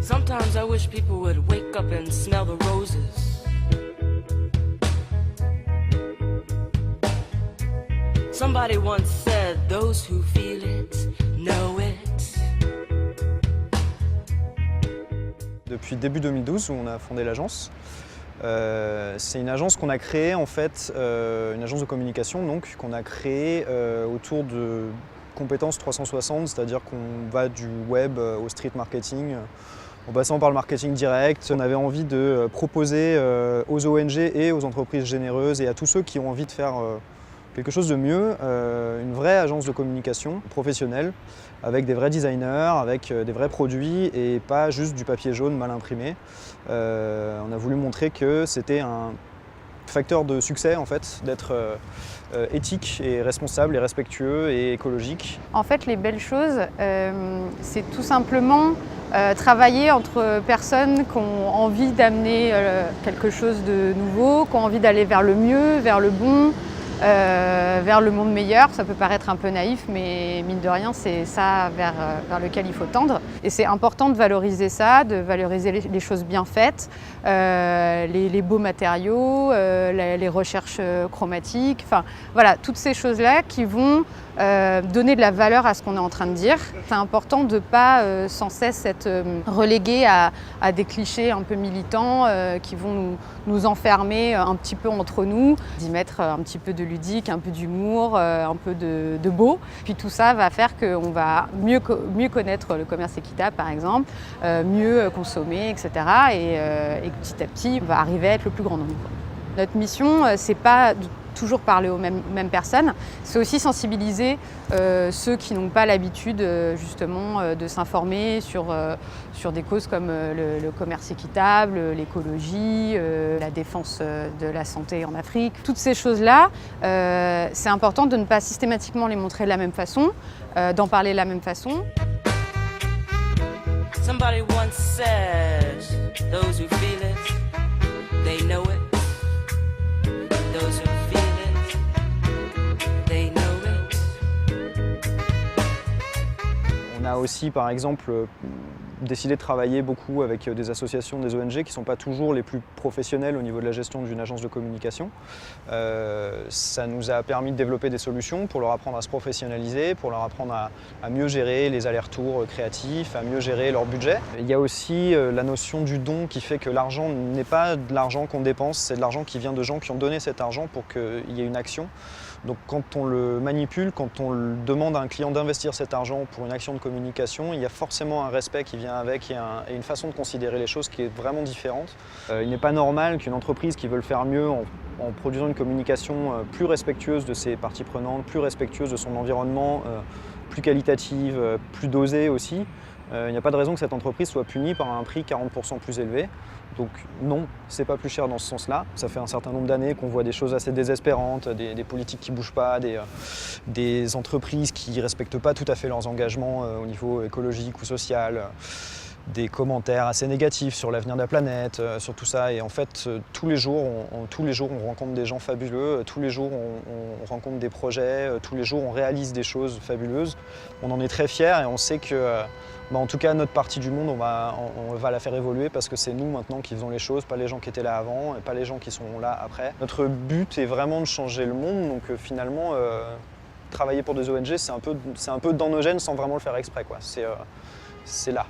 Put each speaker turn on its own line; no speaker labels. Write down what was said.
Sometimes I wish people would wake up and smell the roses. Somebody once said, those who feel it, know it.
Depuis début 2012 où on a fondé l'agence, c'est une agence qu'on a créée en fait, une agence de communication donc qu'on a créée autour de compétences 360, c'est-à-dire qu'on va du web au street marketing, en passant par le marketing direct. On avait envie de proposer aux ONG et aux entreprises généreuses et à tous ceux qui ont envie de faire quelque chose de mieux, une vraie agence de communication professionnelle, avec des vrais designers, avec des vrais produits et pas juste du papier jaune mal imprimé. On a voulu montrer que c'était un facteur de succès en fait, d'être éthique et responsable et respectueux et écologique.
En fait, les belles choses, c'est tout simplement travailler entre personnes qui ont envie d'amener quelque chose de nouveau, qui ont envie d'aller vers le mieux, vers le bon, vers le monde meilleur. Ça peut paraître un peu naïf, mais mine de rien, c'est ça vers lequel il faut tendre. Et c'est important de valoriser ça, de valoriser les choses bien faites, les beaux matériaux, les recherches chromatiques, enfin voilà, toutes ces choses-là qui vont donner de la valeur à ce qu'on est en train de dire. C'est important de ne pas sans cesse être relégué à des clichés un peu militants qui vont nous enfermer un petit peu entre nous, d'y mettre un petit peu de ludique, un peu d'humour, un peu de beau. Puis tout ça va faire qu'on va mieux connaître le commerce équitable par exemple, mieux consommer, etc. Et petit à petit, on va arriver à être le plus grand nombre. Notre mission, c'est pas toujours parler aux mêmes personnes, c'est aussi sensibiliser ceux qui n'ont pas l'habitude justement de s'informer sur des causes comme le commerce équitable, l'écologie, la défense de la santé en Afrique. Toutes ces choses-là, c'est important de ne pas systématiquement les montrer de la même façon, d'en parler de la même façon.
Somebody once said, those who feel it, they know it. Those who feel it, they know it.
On a aussi par exemple décidé de travailler beaucoup avec des associations, des ONG qui ne sont pas toujours les plus professionnelles au niveau de la gestion d'une agence de communication. Ça nous a permis de développer des solutions pour leur apprendre à se professionnaliser, pour leur apprendre à mieux gérer les allers-retours créatifs, à mieux gérer leur budget. Il y a aussi la notion du don qui fait que l'argent n'est pas de l'argent qu'on dépense, c'est de l'argent qui vient de gens qui ont donné cet argent pour qu'il y ait une action. Donc quand on le manipule, quand on demande à un client d'investir cet argent pour une action de communication, il y a forcément un respect qui vient avec et une façon de considérer les choses qui est vraiment différente. Il n'est pas normal qu'une entreprise qui veut le faire mieux en produisant une communication plus respectueuse de ses parties prenantes, plus respectueuse de son environnement, plus qualitative, plus dosée aussi, il n'y a pas de raison que cette entreprise soit punie par un prix 40% plus élevé. Donc non, c'est pas plus cher dans ce sens-là. Ça fait un certain nombre d'années qu'on voit des choses assez désespérantes, des politiques qui bougent pas, des entreprises qui respectent pas tout à fait leurs engagements au niveau écologique ou social, des commentaires assez négatifs sur l'avenir de la planète, sur tout ça. Et en fait, tous les jours, on rencontre des gens fabuleux, tous les jours, on rencontre des projets, tous les jours, on réalise des choses fabuleuses. On en est très fiers et on sait que en tout cas, notre partie du monde, on va la faire évoluer parce que c'est nous maintenant qui faisons les choses, pas les gens qui étaient là avant et pas les gens qui sont là après. Notre but est vraiment de changer le monde, donc finalement, travailler pour des ONG, c'est un peu dans nos gènes sans vraiment le faire exprès, quoi. C'est là.